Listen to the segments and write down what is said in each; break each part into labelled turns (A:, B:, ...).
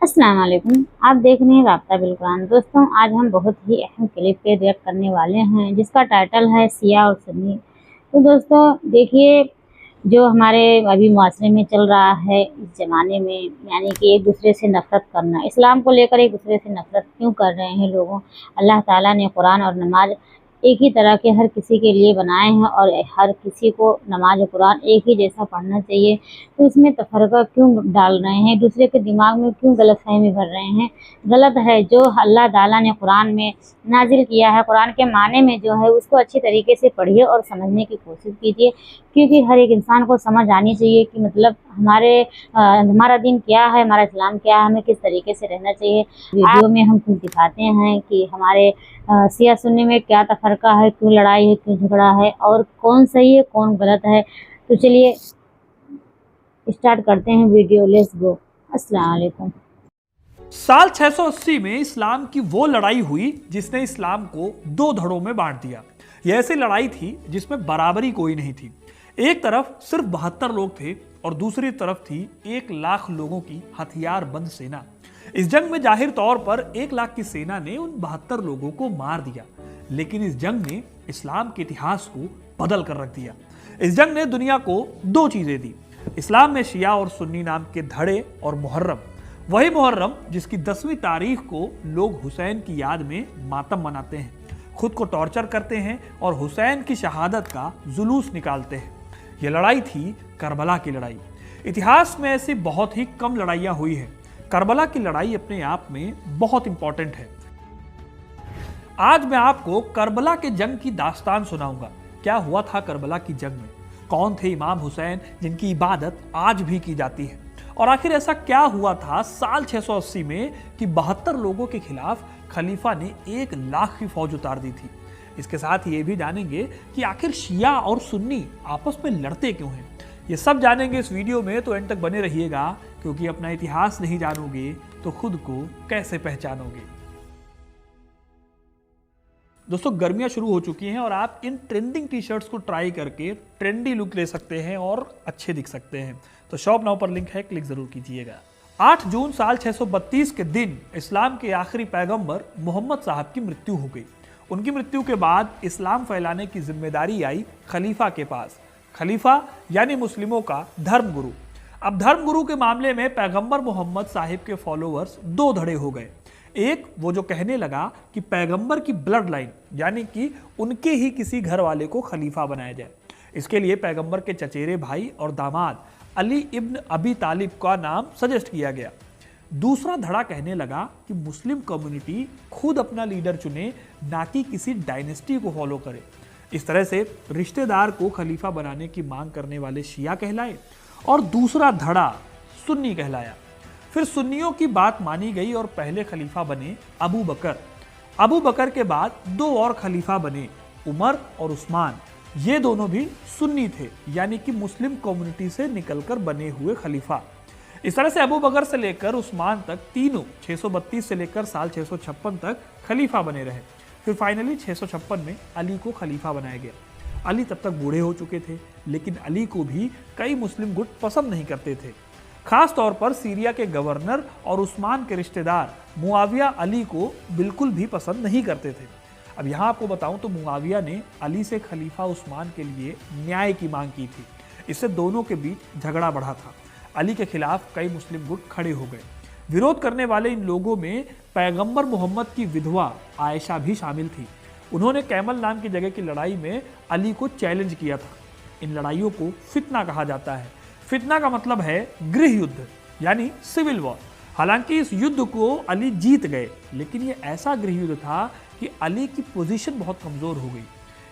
A: अस्सलाम वालेकुम। आप देख रहे हैं राब्ता बिल कुरान। दोस्तों, आज हम बहुत ही अहम क्लिप पे रिएक्ट करने वाले हैं जिसका टाइटल है शिया और सुन्नी। तो दोस्तों देखिए, जो हमारे अभी मुआशरे में चल रहा है इस ज़माने में, यानी कि एक दूसरे से नफ़रत करना, इस्लाम को लेकर एक दूसरे से नफ़रत क्यों कर रहे हैं लोगों। अल्लाह ताला ने कुरान और नमाज एक ही तरह के हर किसी के लिए बनाए हैं और हर किसी को नमाज और कुरान एक ही जैसा पढ़ना चाहिए। तो इसमें तफ़रक़ा क्यों डाल रहे हैं, दूसरे के दिमाग में क्यों गलतफ़हमी भर रहे हैं। गलत है। जो अल्लाह ताला ने कुरान में नाज़िल किया है, कुरान के माने में जो है उसको अच्छी तरीके से पढ़िए और समझने की कोशिश कीजिए, क्योंकि हर एक इंसान को समझ आनी चाहिए कि मतलब हमारा दीन क्या है, हमारा इस्लाम क्या है, हमें किस तरीके से रहना चाहिए। वीडियो में हम कुछ दिखाते हैं कि हमारे शिया सुन्नी में क्या तफ़रक़ा है, क्यों लड़ाई है, क्यों झगड़ा है और कौन सही है कौन गलत है। तो चलिए स्टार्ट करते हैं वीडियो। Let's go. अस्सलाम वालेकुम।
B: साल 680 में इस्लाम की वो लड़ाई हुई जिसने इस्लाम को दो धड़ों में बांट दिया। यह ऐसी लड़ाई थी जिसमें बराबरी कोई नहीं थी। एक तरफ सिर्फ 72 लोग थे और दूसरी तरफ थी 1 लाख लोगों की हथियारबंद सेना। इस जंग में जाहिर तौर पर 1 लाख की सेना ने उन 72 लोगों को मार दिया, लेकिन इस जंग ने इस्लाम के इतिहास को बदल कर रख दिया। इस जंग ने दुनिया को दो चीजें दी। इस्लाम में शिया और सुन्नी नाम के धड़े और मुहर्रम, वही मुहर्रम जिसकी 10वीं तारीख को लोग हुसैन की याद में मातम मनाते हैं, खुद को टॉर्चर करते हैं और हुसैन की शहादत का जुलूस निकालते हैं। यह लड़ाई थी करबला की लड़ाई। इतिहास में ऐसी बहुत ही कम लड़ाइयां हुई हैं। करबला की लड़ाई अपने आप में बहुत इंपॉर्टेंट है। आज मैं आपको करबला के जंग की दास्तान सुनाऊंगा। क्या हुआ था करबला की जंग में, कौन थे इमाम हुसैन जिनकी इबादत आज भी की जाती है, और आखिर ऐसा क्या हुआ था साल 680 में कि 72 लोगों के खिलाफ खलीफा ने 1 लाख की फौज उतार दी थी। इसके साथ ये भी जानेंगे कि आखिर शिया और सुन्नी आपस में लड़ते क्यों हैं। ये सब जानेंगे इस वीडियो में, तो एंड तक बने रहिएगा, क्योंकि अपना इतिहास नहीं जानोगे तो खुद को कैसे पहचानोगे। दोस्तों, गर्मियां शुरू हो चुकी हैं और आप इन ट्रेंडिंग टी शर्ट्स को ट्राई करके ट्रेंडी लुक ले सकते हैं और अच्छे दिख सकते हैं। तो शॉप नाउ पर लिंक है, क्लिक जरूर कीजिएगा। 8 जून साल 632 के दिन इस्लाम के आखिरी पैगंबर मोहम्मद साहब की मृत्यु हो गई। उनकी मृत्यु के बाद इस्लाम फैलाने की जिम्मेदारी आई खलीफा के पास। खलीफा यानी मुस्लिमों का धर्मगुरु। अब धर्मगुरु के मामले में पैगंबर मोहम्मद साहिब के फॉलोअर्स दो धड़े हो गए। एक वो जो कहने लगा कि पैगंबर की ब्लड लाइन, यानी कि उनके ही किसी घर वाले को खलीफा बनाया जाए। इसके लिए पैगंबर के चचेरे भाई और दामाद अली इब्न अबी तालिब का नाम सजेस्ट किया गया। दूसरा धड़ा कहने लगा कि मुस्लिम कम्युनिटी खुद अपना लीडर चुने, ना कि किसी डायनेस्टी को फॉलो करे। इस तरह से रिश्तेदार को खलीफा बनाने की मांग करने वाले शिया कहलाए और दूसरा धड़ा सुन्नी कहलाया। फिर सुन्नियों की बात मानी गई और पहले खलीफा बने अबू बकर। अबू बकर के बाद दो और खलीफा बने, उमर और उस्मान। ये दोनों भी सुन्नी थे, यानी कि मुस्लिम कम्युनिटी से निकलकर बने हुए खलीफा। इस तरह से अबू बकर से लेकर उस्मान तक तीनों 632 से लेकर साल 656 तक खलीफा बने रहे। फिर फाइनली 656 में अली को खलीफा बनाया गया। अली तब तक बूढ़े हो चुके थे, लेकिन अली को भी कई मुस्लिम गुट पसंद नहीं करते थे। खास तौर पर सीरिया के गवर्नर और उस्मान के रिश्तेदार मुआविया अली को बिल्कुल भी पसंद नहीं करते थे। अब यहाँ आपको बताऊं तो मुआविया ने अली से खलीफा उस्मान के लिए न्याय की मांग की थी। इससे दोनों के बीच झगड़ा बढ़ा था। अली के खिलाफ कई मुस्लिम गुट खड़े हो गए। विरोध करने वाले इन लोगों में पैगंबर मोहम्मद की विधवा आयशा भी शामिल थी। उन्होंने कैमल नाम की जगह की लड़ाई में अली को चैलेंज किया था। इन लड़ाइयों को फितना कहा जाता है। फितना का मतलब है गृह युद्ध, यानी सिविल वॉर। हालांकि इस युद्ध को अली जीत गए, लेकिन यह ऐसा गृह युद्ध था कि अली की पोजीशन बहुत कमजोर हो गई।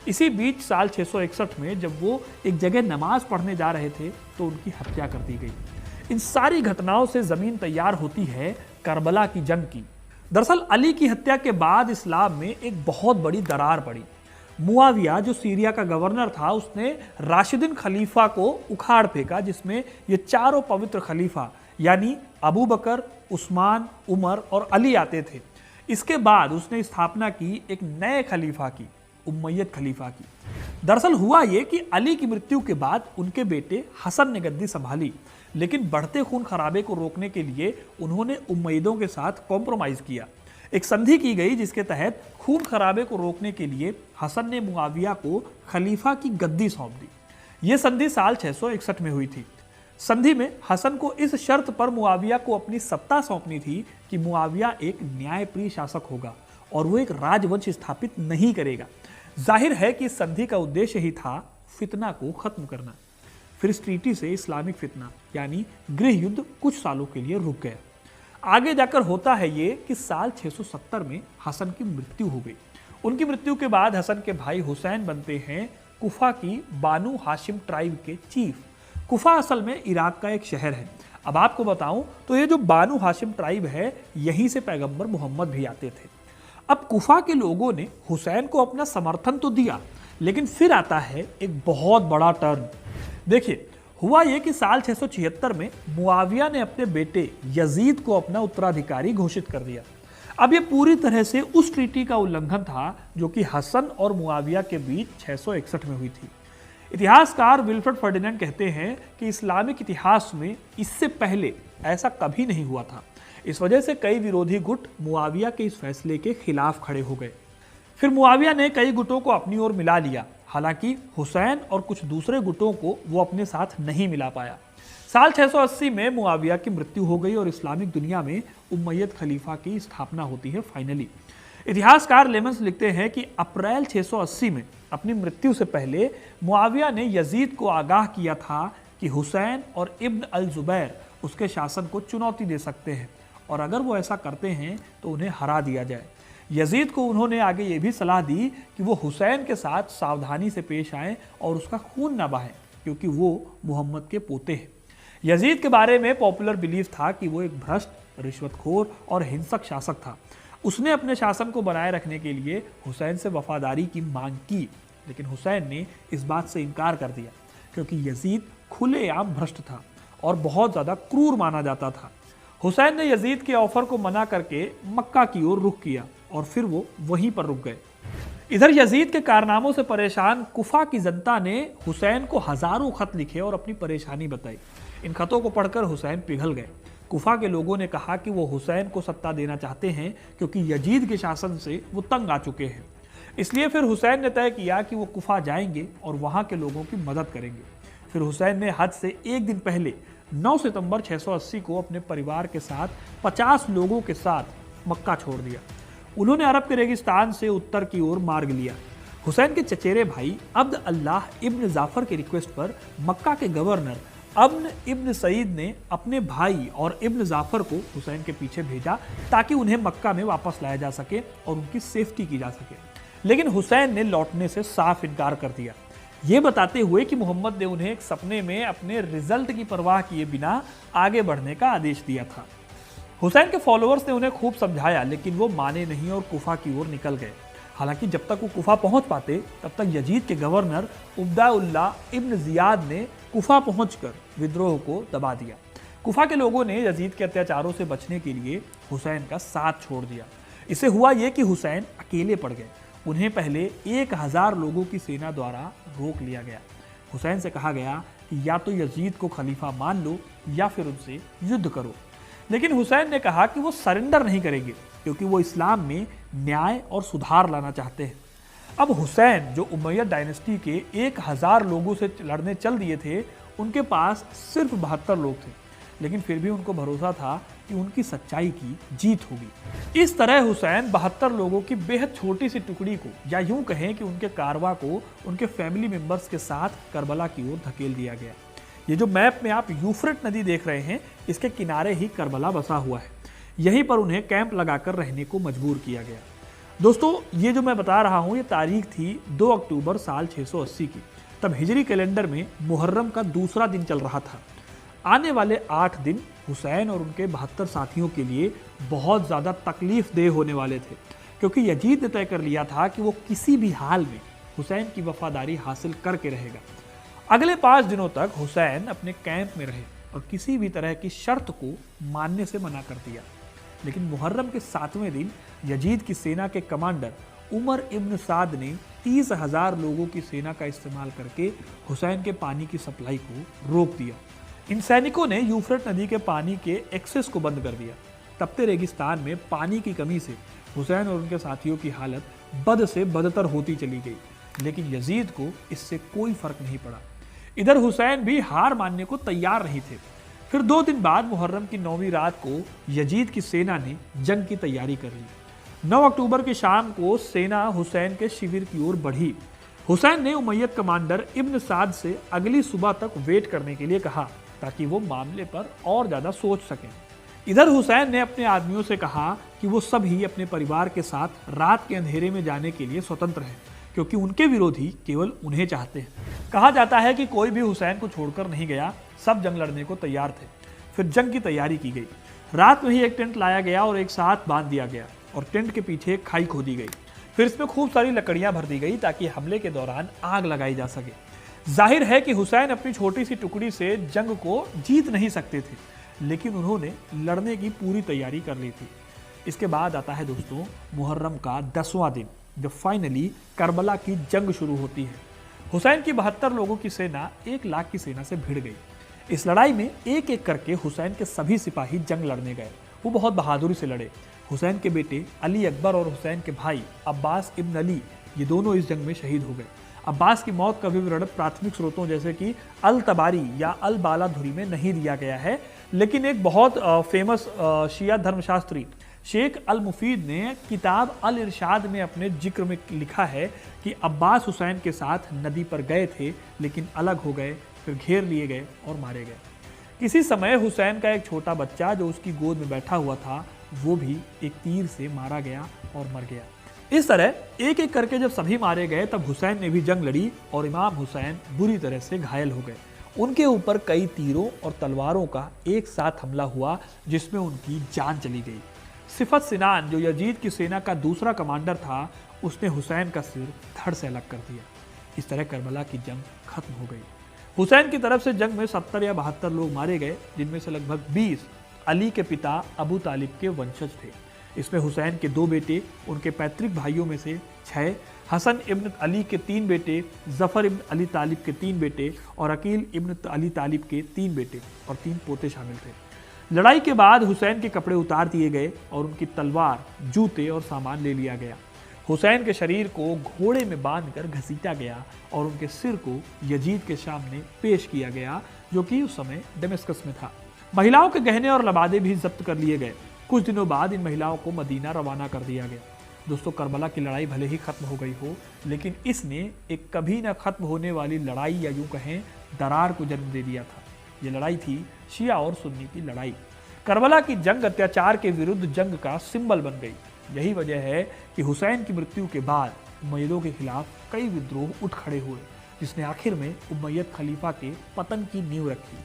B: इसी बीच साल 661 में जब वो एक जगह नमाज पढ़ने जा रहे थे तो उनकी हत्या कर दी गई। इन सारी घटनाओं से जमीन तैयार होती है करबला की जंग की। दरअसल अली की हत्या के बाद इस्लाम में एक बहुत बड़ी दरार पड़ी। मुआविया जो सीरिया का गवर्नर था, उसने राशिदीन खलीफा को उखाड़ फेंका, जिसमें ये चारों पवित्र खलीफा यानी अबू बकर, उस्मान, उमर और अली आते थे। इसके बाद उसने स्थापना की एक नए खलीफा की, उम्मय्यद खलीफा की। दरअसल हुआ ये कि अली की मृत्यु के बाद उनके बेटे हसन ने गद्दी संभाली, लेकिन बढ़ते खून खराबे को रोकने के लिए उन्होंने उम्मयदों के साथ कॉम्प्रोमाइज किया। एक संधि की गई जिसके तहत खून खराबे को रोकने के लिए हसन ने मुआविया को खलीफा की गद्दी सौंप दी। यह संधि साल 661 में हुई थी। संधि में हसन को इस शर्त पर मुआविया को अपनी सत्ता सौंपनी थी कि मुआविया एक न्यायप्रिय शासक होगा और वो एक राजवंश स्थापित नहीं करेगा। जाहिर है कि इस संधि का उद्देश्य ही था फितना को खत्म करना। फिर इस ट्रीटी से इस्लामिक फितना यानी गृह युद्ध कुछ सालों के लिए रुक गया। आगे जाकर होता है ये कि साल 670 में हसन की मृत्यु हो गई। उनकी मृत्यु के बाद हसन के भाई हुसैन बनते हैं कुफा की बानू हाशिम ट्राइब के चीफ। कुफा असल में इराक का एक शहर है। अब आपको बताऊं तो ये जो बानू हाशिम ट्राइब है, यहीं से पैगंबर मोहम्मद भी आते थे। अब कुफा के लोगों ने हुसैन को अपना समर्थन तो दिया, लेकिन फिर आता है एक बहुत बड़ा टर्न। देखिए, हुआ यह कि साल 676 में मुआविया ने अपने बेटे यजीद को अपना उत्तराधिकारी घोषित कर दिया। अब यह पूरी तरह से उस ट्रीटी का उल्लंघन था जो कि हसन और मुआविया के बीच 661 में हुई थी। इतिहासकार विल्फ्रेड फर्डिनेंड कहते हैं कि इस्लामिक इतिहास में इससे पहले ऐसा कभी नहीं हुआ था। इस वजह से कई विरोधी गुट मुआविया के इस फैसले के खिलाफ खड़े हो गए। फिर मुआविया ने कई गुटों को अपनी ओर मिला लिया, हालांकि हुसैन और कुछ दूसरे गुटों को वो अपने साथ नहीं मिला पाया। साल 680 में मुआविया की मृत्यु हो गई और इस्लामिक दुनिया में उम्मयद खलीफा की स्थापना होती है फाइनली। इतिहासकार लेमन्स लिखते हैं कि अप्रैल 680 में अपनी मृत्यु से पहले मुआविया ने यजीद को आगाह किया था कि हुसैन और इब्न अल जुबैर उसके शासन को चुनौती दे सकते हैं और अगर वो ऐसा करते हैं तो उन्हें हरा दिया जाए। यजीद को उन्होंने आगे ये भी सलाह दी कि वो हुसैन के साथ सावधानी से पेश आएं और उसका खून न बहाएं, क्योंकि वो मोहम्मद के पोते हैं। यजीद के बारे में पॉपुलर बिलीफ था कि वो एक भ्रष्ट, रिश्वतखोर और हिंसक शासक था। उसने अपने शासन को बनाए रखने के लिए हुसैन से वफादारी की मांग की, लेकिन हुसैन ने इस बात से इनकार कर दिया क्योंकि यजीद खुलेआम भ्रष्ट था और बहुत ज़्यादा क्रूर माना जाता था। हुसैन ने यजीद के ऑफर को मना करके मक्का की ओर रुख किया और फिर वो वहीं पर रुक गए। इधर यजीद के कारनामों से परेशान कुफा की जनता ने हुसैन को हजारों खत लिखे और अपनी परेशानी बताई। इन खतों को पढ़कर हुसैन पिघल गए। कुफा के लोगों ने कहा कि वो हुसैन को सत्ता देना चाहते हैं क्योंकि यजीद के शासन से वो तंग आ चुके हैं। इसलिए फिर हुसैन ने तय किया कि वो कुफा जाएंगे और वहाँ के लोगों की मदद करेंगे। फिर हुसैन ने हज से एक दिन पहले 9 सितंबर 680 को अपने परिवार के साथ 50 लोगों के साथ मक्का छोड़ दिया। उन्होंने अरब के रेगिस्तान से उत्तर की ओर मार्ग लिया। हुसैन के चचेरे भाई अब्द अल्लाह इब्न जाफर की रिक्वेस्ट पर मक्का के गवर्नर अम्न इब्न सईद ने अपने भाई और इब्न जाफर को हुसैन के पीछे भेजा ताकि उन्हें मक्का में वापस लाया जा सके और उनकी सेफ्टी की जा सके। लेकिन हुसैन ने लौटने से साफ इनकार कर दिया, ये बताते हुए कि मोहम्मद ने उन्हें एक सपने में अपने रिजल्ट की परवाह किए बिना आगे बढ़ने का आदेश दिया था। हुसैन के फॉलोअर्स ने उन्हें खूब समझाया, लेकिन वो माने नहीं और कुफा की ओर निकल गए। हालांकि जब तक वो कुफा पहुंच पाते तब तक यजीद के गवर्नर उब्दाउल्लाह इब्न जियाद ने कुफा पहुंचकर विद्रोह को दबा दिया। कुफा के लोगों ने यजीद के अत्याचारों से बचने के लिए हुसैन का साथ छोड़ दिया। इससे हुआ ये कि हुसैन अकेले पड़ गए। उन्हें पहले 1000 लोगों की सेना द्वारा रोक लिया गया। हुसैन से कहा गया कि या तो यजीद को खलीफा मान लो या फिर उनसे युद्ध करो। लेकिन हुसैन ने कहा कि वो सरेंडर नहीं करेंगे क्योंकि वो इस्लाम में न्याय और सुधार लाना चाहते हैं। अब हुसैन जो उमैयद डायनेस्टी के 1000 लोगों से लड़ने चल दिए थे, उनके पास सिर्फ 72 लोग थे, लेकिन फिर भी उनको भरोसा था कि उनकी सच्चाई की जीत होगी। इस तरह हुसैन 72 लोगों की बेहद छोटी सी टुकड़ी को, या यूं कहें कि उनके कारवां को उनके फैमिली मेंबर्स के साथ करबला की ओर धकेल दिया गया। ये जो मैप में आप यूफ्रेट नदी देख रहे हैं, इसके किनारे ही करबला बसा हुआ है। यहीं पर उन्हें कैंप लगाकर रहने को मजबूर किया गया। दोस्तों, ये जो मैं बता रहा हूँ, ये तारीख थी 2 अक्टूबर साल 680 की। तब हिजरी कैलेंडर में मुहर्रम का दूसरा दिन चल रहा था। आने वाले 8 दिन हुसैन और उनके 72 साथियों के लिए बहुत ज़्यादा तकलीफ देह होने वाले थे, क्योंकि यजीद ने तय कर लिया था कि वो किसी भी हाल में हुसैन की वफादारी हासिल करके रहेगा। अगले 5 दिनों तक हुसैन अपने कैंप में रहे और किसी भी तरह की शर्त को मानने से मना कर दिया। लेकिन मुहर्रम के 7वें दिन यजीद की सेना के कमांडर उमर इब्न साद ने 30,000 लोगों की सेना का इस्तेमाल करके हुसैन के पानी की सप्लाई को रोक दिया। इन सैनिकों ने यूफ्रेट नदी के पानी के एक्सेस को बंद कर दिया। तपते रेगिस्तान में पानी की कमी से हुसैन और उनके साथियों की हालत बद से बदतर होती चली गई, लेकिन यजीद को इससे कोई फर्क नहीं पड़ा। इधर हुसैन भी हार मानने को तैयार नहीं थे। फिर 2 दिन बाद मुहर्रम की 9वीं रात को यजीद की सेना ने जंग की तैयारी कर ली। 9 अक्टूबर की शाम को सेना हुसैन के शिविर की ओर बढ़ी। हुसैन ने उमैयद कमांडर इब्न साद से अगली सुबह तक वेट करने के लिए कहा ताकि वो मामले पर और ज्यादा सोच सकें। इधर हुसैन ने अपने आदमियों से कहा कि वो सभी अपने परिवार के साथ रात के अंधेरे में जाने के लिए स्वतंत्र हैं, क्योंकि उनके विरोधी केवल उन्हें चाहते हैं। कहा जाता है कि कोई भी हुसैन को छोड़कर नहीं गया, सब जंग लड़ने को तैयार थे। फिर जंग की तैयारी की गई। रात में ही एक टेंट लाया गया और एक साथ बांध दिया गया और टेंट के पीछे एक खाई खोदी गई। फिर इसमें खूब सारी लकड़ियां भर दी गई ताकि हमले के दौरान आग लगाई जा सके। जाहिर है कि हुसैन अपनी छोटी सी टुकड़ी से जंग को जीत नहीं सकते थे, लेकिन उन्होंने लड़ने की पूरी तैयारी कर ली थी। इसके बाद आता है दोस्तों मुहर्रम का 10वां दिन, जब फाइनली करबला की जंग शुरू होती है। हुसैन की 72 लोगों की सेना 1 लाख की सेना से भिड़ गई। इस लड़ाई में एक एक करके हुसैन के सभी सिपाही जंग लड़ने गए। वो बहुत बहादुरी से लड़े। हुसैन के बेटे अली अकबर और हुसैन के भाई अब्बास इब्न अली, ये दोनों इस जंग में शहीद हो गए। अब्बास की मौत का विवरण प्राथमिक स्रोतों जैसे कि अल तबारी या अल बालाधुरी में नहीं दिया गया है, लेकिन एक बहुत फेमस शिया धर्मशास्त्री शेख अल मुफीद ने किताब अल इरशाद में अपने जिक्र में लिखा है कि अब्बास हुसैन के साथ नदी पर गए थे, लेकिन अलग हो गए, फिर घेर लिए गए और मारे गए। किसी समय हुसैन का एक छोटा बच्चा जो उसकी गोद में बैठा हुआ था, वो भी एक तीर से मारा गया और मर गया। इस तरह एक एक करके जब सभी मारे गए, तब हुसैन ने भी जंग लड़ी और इमाम हुसैन बुरी तरह से घायल हो गए। उनके ऊपर कई तीरों और तलवारों का एक साथ हमला हुआ, जिसमें उनकी जान चली गई। सिफत सिनान, जो यजीद की सेना का दूसरा कमांडर था, उसने हुसैन का सिर धड़ से अलग कर दिया। इस तरह करबला की जंग खत्म हो गई। हुसैन की तरफ से जंग में 70 या 72 लोग मारे गए, जिनमें से लगभग 20 अली के पिता अबू तालिब के वंशज थे। इसमें हुसैन के 2 बेटे, उनके पैतृक भाइयों में से 6, हसन इब्न अली के 3 बेटे, जफर इब्न अली तालिब के 3 बेटे और अकील इब्न अली तालिब के 3 बेटे और 3 पोते शामिल थे। लड़ाई के बाद हुसैन के कपड़े उतार दिए गए और उनकी तलवार, जूते और सामान ले लिया गया। हुसैन के शरीर को घोड़े में बांधकर घसीटा गया और उनके सिर को यजीद के सामने पेश किया गया, जो कि उस समय दमिश्क में था। महिलाओं के गहने और लबादे भी जब्त कर लिए गए। कुछ दिनों बाद इन महिलाओं को मदीना रवाना कर दिया गया। दोस्तों, करबला की लड़ाई भले ही खत्म हो गई हो, लेकिन इसने एक कभी न खत्म होने वाली लड़ाई या यूं कहें दरार को जन्म दे दिया था। ये लड़ाई थी शिया और सुन्नी की लड़ाई। करबला की जंग अत्याचार के विरुद्ध जंग का सिंबल बन गई। यही वजह है कि हुसैन की मृत्यु के बाद उमैयदों के खिलाफ कई विद्रोह उठ खड़े हुए, जिसने आखिर में उमैयद खलीफा के पतन की नींव रखी।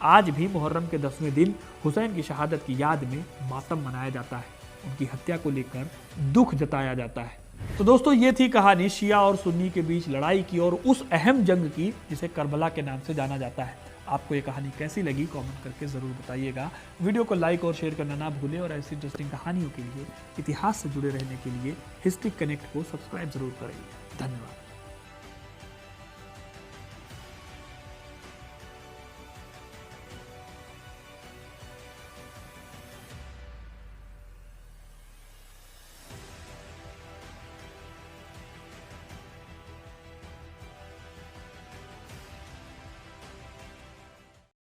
B: आज भी मुहर्रम के 10वें दिन हुसैन की शहादत की याद में मातम मनाया जाता है। उनकी हत्या को लेकर दुख जताया जाता है। तो दोस्तों, ये थी कहानी शिया और सुन्नी के बीच लड़ाई की और उस अहम जंग की जिसे करबला के नाम से जाना जाता है। आपको ये कहानी कैसी लगी कमेंट करके ज़रूर बताइएगा। वीडियो को लाइक और शेयर करना ना भूलें और ऐसी इंटरेस्टिंग कहानियों के लिए, इतिहास से जुड़े रहने के लिए हिस्ट्री कनेक्ट को सब्सक्राइब जरूर करें। धन्यवाद।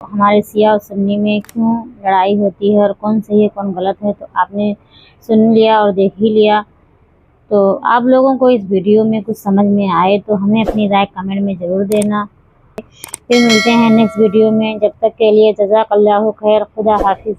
A: हमारे शिया और सुन्नी में क्यों लड़ाई होती है और कौन सही है कौन गलत है, तो आपने सुन लिया और देख ही लिया। तो आप लोगों को इस वीडियो में कुछ समझ में आए तो हमें अपनी राय कमेंट में ज़रूर देना। फिर मिलते हैं नेक्स्ट वीडियो में। जब तक के लिए जज़ाकल्लाहु खैर, खुदा हाफिज़।